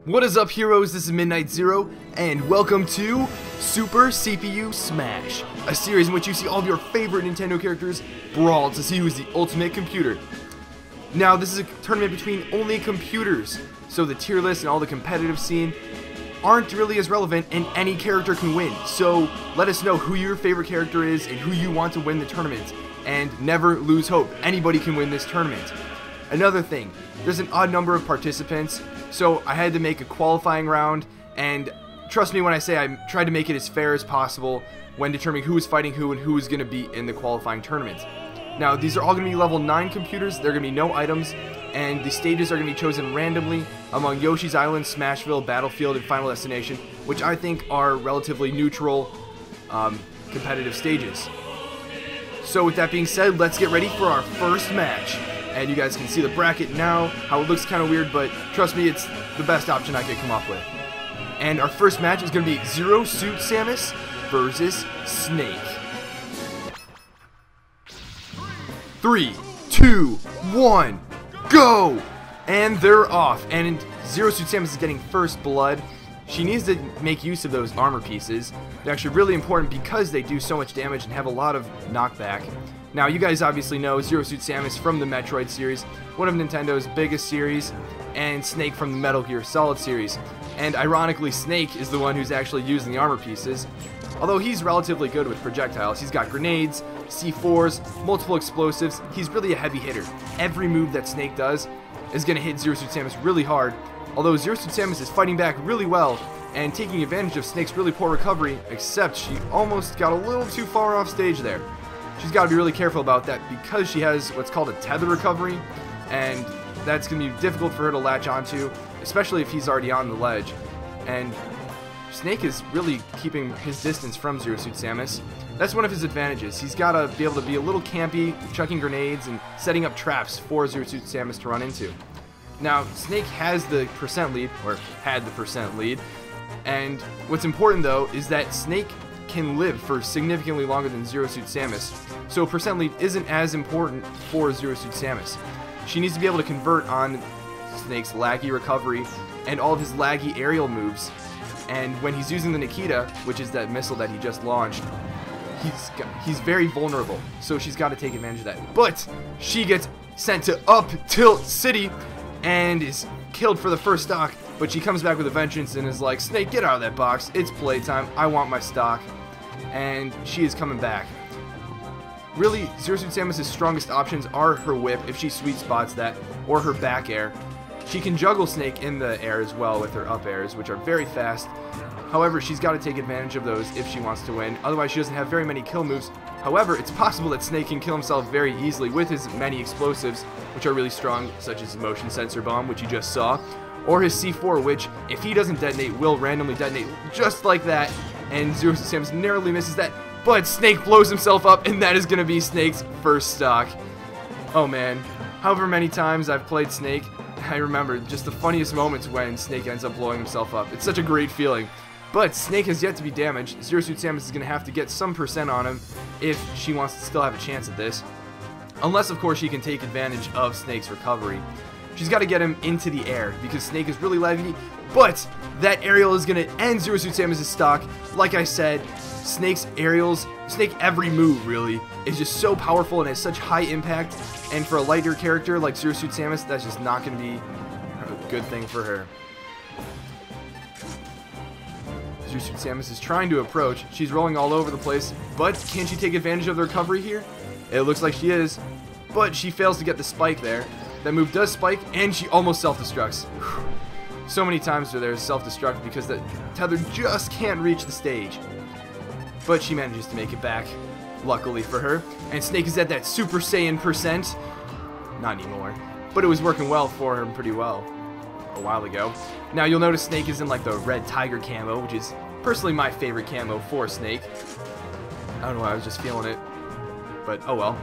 What is up, heroes? This is Midnight Zero, and welcome to Super CPU Smash, a series in which you see all of your favorite Nintendo characters brawl to see who is the ultimate computer. Now, this is a tournament between only computers, so the tier list and all the competitive scene aren't really as relevant, and any character can win. So let us know who your favorite character is and who you want to win the tournament, and never lose hope. Anybody can win this tournament. Another thing, there's an odd number of participants, so I had to make a qualifying round, and trust me when I say I tried to make it as fair as possible when determining who is fighting who and who is going to be in the qualifying tournament. Now, these are all going to be level 9 computers, there are going to be no items, and the stages are going to be chosen randomly among Yoshi's Island, Smashville, Battlefield, and Final Destination, which I think are relatively neutral competitive stages. So with that being said, let's get ready for our first match. And you guys can see the bracket now, how it looks kind of weird, but trust me, it's the best option I could come up with. And our first match is going to be Suit Samus versus Snake. 3, 2, 1, go! And they're off. And Suit Samus is getting first blood. She needs to make use of those armor pieces. They're actually really important because they do so much damage and have a lot of knockback. Now, you guys obviously know Suit Samus from the Metroid series, one of Nintendo's biggest series, and Snake from the Metal Gear Solid series. And ironically, Snake is the one who's actually using the armor pieces. Although he's relatively good with projectiles, he's got grenades, C4s, multiple explosives, he's really a heavy hitter. Every move that Snake does is going to hit Suit Samus really hard, although Suit Samus is fighting back really well and taking advantage of Snake's really poor recovery, except she almost got a little too far off stage there. She's got to be really careful about that because she has what's called a tether recovery, and that's going to be difficult for her to latch onto, especially if he's already on the ledge. And Snake is really keeping his distance from Suit Samus. That's one of his advantages. He's got to be able to be a little campy, chucking grenades and setting up traps for Suit Samus to run into. Now, Snake has the percent lead, or had the percent lead, and what's important though is that Snake can live for significantly longer than Suit Samus, so percent lead isn't as important for Suit Samus. She needs to be able to convert on Snake's laggy recovery and all of his laggy aerial moves, and when he's using the Nikita, which is that missile that he just launched, he's very vulnerable, so she's got to take advantage of that. But she gets sent to Up Tilt City and is killed for the first stock, but she comes back with a vengeance and is like, Snake, get out of that box, it's playtime, I want my stock. And she is coming back. Really, Suit Samus' strongest options are her whip, if she sweet spots that, or her back air. She can juggle Snake in the air as well with her up airs, which are very fast. However, she's got to take advantage of those if she wants to win, otherwise she doesn't have very many kill moves. However, it's possible that Snake can kill himself very easily with his many explosives, which are really strong, such as his motion sensor bomb, which you just saw, or his C4, which, if he doesn't detonate, will randomly detonate just like that. And Suit Samus narrowly misses that, but Snake blows himself up, and that is going to be Snake's first stock. Oh man, however many times I've played Snake, I remember just the funniest moments when Snake ends up blowing himself up. It's such a great feeling. But Snake has yet to be damaged. Suit Samus is going to have to get some percent on him if she wants to still have a chance at this. Unless, of course, she can take advantage of Snake's recovery. She's got to get him into the air because Snake is really laggy, but that aerial is going to end Suit Samus' stock. Like I said, Snake's aerials, Snake every move really, is just so powerful and has such high impact, and for a lighter character like Suit Samus, that's just not going to be a good thing for her. Suit Samus is trying to approach. She's rolling all over the place, but can she take advantage of the recovery here? It looks like she is, but she fails to get the spike there. That move does spike, and she almost self-destructs. So many times where there's self-destruct because the tether just can't reach the stage. But she manages to make it back, luckily for her. And Snake is at that Super Saiyan percent. Not anymore, but it was working well for her pretty well a while ago. Now you'll notice Snake is in like the red tiger camo, which is personally my favorite camo for Snake. I don't know why, I was just feeling it, but oh well.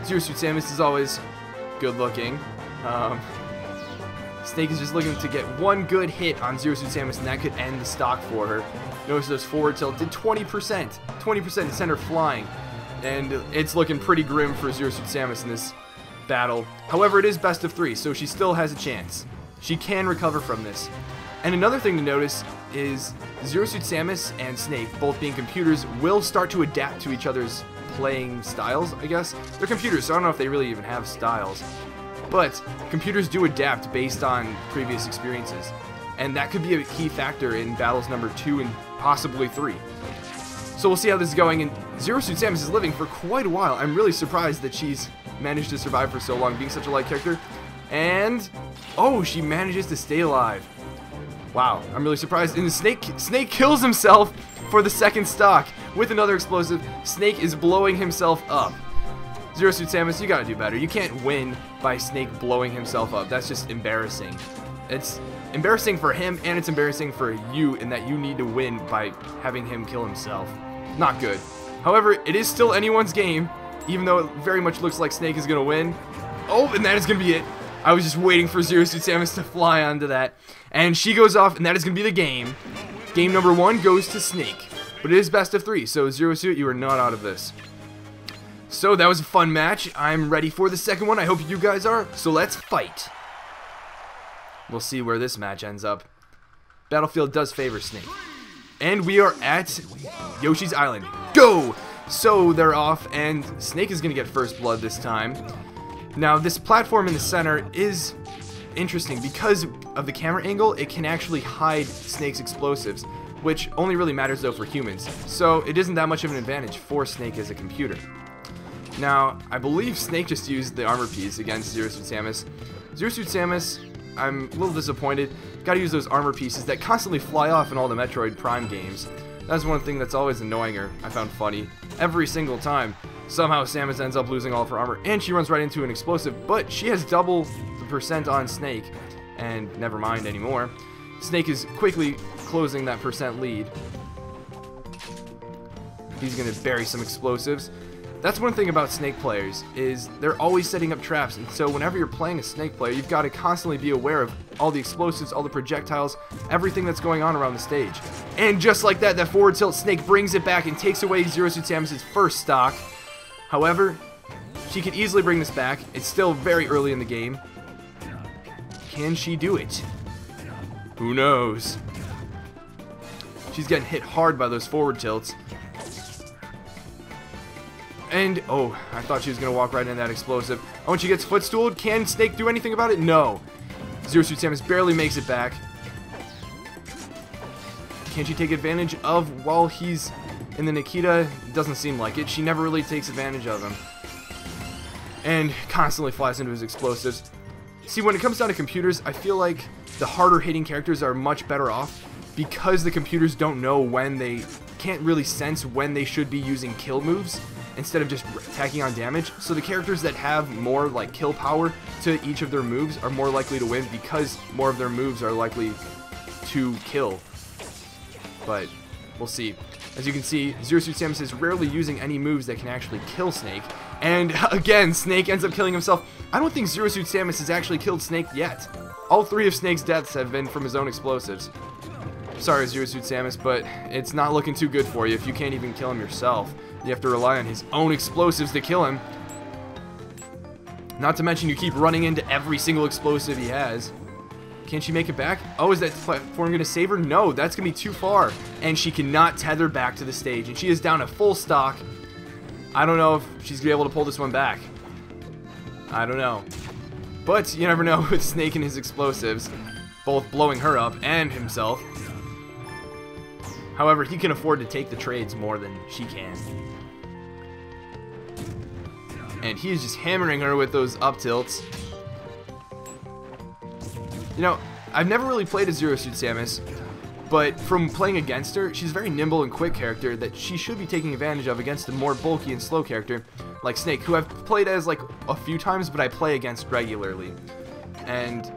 Suit Samus is always good looking. Snake is just looking to get one good hit on Suit Samus, and that could end the stock for her. Notice those forward tilt did 20%. 20% to send her flying. And it's looking pretty grim for Suit Samus in this battle. However, it is best of 3, so she still has a chance. She can recover from this. And another thing to notice is Zero Suit Samus and Snake, both being computers, will start to adapt to each other's playing styles, I guess. They're computers, so I don't know if they really even have styles. But computers do adapt based on previous experiences. And that could be a key factor in battles number 2 and possibly 3. So we'll see how this is going, and Zero Suit Samus is living for quite a while. I'm really surprised that she's managed to survive for so long, being such a light character. And, oh, she manages to stay alive. Wow, I'm really surprised. And Snake kills himself for the second stock with another explosive. Snake is blowing himself up. Zero Suit Samus, you gotta do better. You can't win by Snake blowing himself up. That's just embarrassing. It's embarrassing for him, and it's embarrassing for you in that you need to win by having him kill himself. Not good. However, it is still anyone's game, even though it very much looks like Snake is gonna win. Oh, and that is gonna be it. I was just waiting for Zero Suit Samus to fly onto that. And she goes off, and that is going to be the game. Game number 1 goes to Snake. But it is best of 3, so Zero Suit, you are not out of this. So that was a fun match. I'm ready for the second one. I hope you guys are. So let's fight. We'll see where this match ends up. Battlefield does favor Snake. And we are at Yoshi's Island. Go! So they're off, and Snake is going to get first blood this time. Now, this platform in the center is interesting because of the camera angle. It can actually hide Snake's explosives, which only really matters though for humans. So it isn't that much of an advantage for Snake as a computer. Now, I believe Snake just used the armor piece against Zero Suit Samus. Zero Suit Samus, I'm a little disappointed. Gotta use those armor pieces that constantly fly off in all the Metroid Prime games. That's one thing that's always annoying her. I found funny. Every single time. Somehow Samus ends up losing all of her armor, and she runs right into an explosive, but she has double the percent on Snake, and never mind anymore. Snake is quickly closing that percent lead. He's going to bury some explosives. That's one thing about Snake players, is they're always setting up traps, and so whenever you're playing a Snake player, you've got to constantly be aware of all the explosives, all the projectiles, everything that's going on around the stage. And just like that, that forward tilt, Snake brings it back and takes away Zero Suit Samus' first stock. However, she could easily bring this back. It's still very early in the game. Can she do it? Who knows? She's getting hit hard by those forward tilts. And, oh, I thought she was going to walk right into that explosive. Oh, and she gets footstooled. Can Snake do anything about it? No. Zero Suit Samus barely makes it back. Can she take advantage of while he's in the Nikita? Doesn't seem like it. She never really takes advantage of him. And constantly flies into his explosives. See, when it comes down to computers, I feel like the harder hitting characters are much better off because the computers don't know when they can't really sense when they should be using kill moves instead of just tacking on damage. So the characters that have more like kill power to each of their moves are more likely to win because more of their moves are likely to kill. But we'll see. As you can see, Zero Suit Samus is rarely using any moves that can actually kill Snake. And again, Snake ends up killing himself. I don't think Zero Suit Samus has actually killed Snake yet. All 3 of Snake's deaths have been from his own explosives. Sorry, Zero Suit Samus, but it's not looking too good for you if you can't even kill him yourself. You have to rely on his own explosives to kill him. Not to mention you keep running into every single explosive he has. Can she make it back? Oh, is that platform going to save her? No, that's going to be too far. And she cannot tether back to the stage. And she is down a full stock. I don't know if she's going to be able to pull this one back. I don't know. But you never know with Snake and his explosives. Both blowing her up and himself. However, he can afford to take the trades more than she can. And he is just hammering her with those up tilts. You know, I've never really played as Zero Suit Samus, but from playing against her, she's a very nimble and quick character that she should be taking advantage of against a more bulky and slow character like Snake, who I've played as like a few times, but I play against regularly. And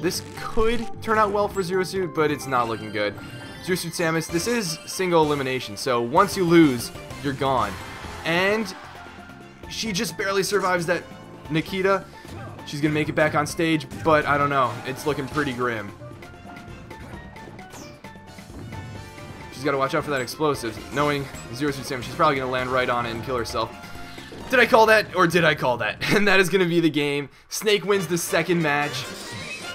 this could turn out well for Zero Suit, but it's not looking good. Zero Suit Samus, this is single elimination, so once you lose, you're gone. And she just barely survives that Nikita. She's going to make it back on stage, but I don't know. It's looking pretty grim. She's got to watch out for that explosive. Knowing Zero Suit Samus, she's probably going to land right on it and kill herself. Did I call that, or did I call that? And that is going to be the game. Snake wins the second match.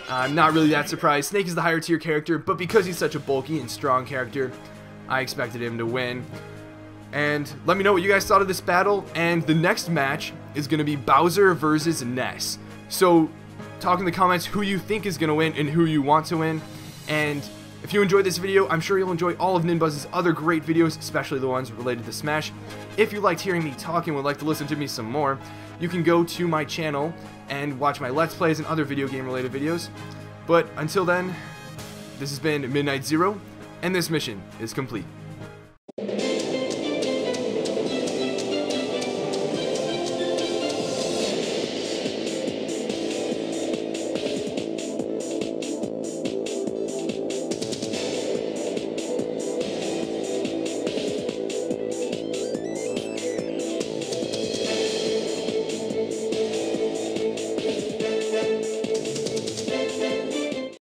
I'm not really that surprised. Snake is the higher tier character, but because he's such a bulky and strong character, I expected him to win. And let me know what you guys thought of this battle, and the next match is going to be Bowser versus Ness. So talk in the comments who you think is going to win and who you want to win. And if you enjoyed this video, I'm sure you'll enjoy all of Ninbuzz's other great videos, especially the ones related to Smash. If you liked hearing me talk and would like to listen to me some more, you can go to my channel and watch my Let's Plays and other video game related videos. But until then, this has been Midnight Zero, and this mission is complete.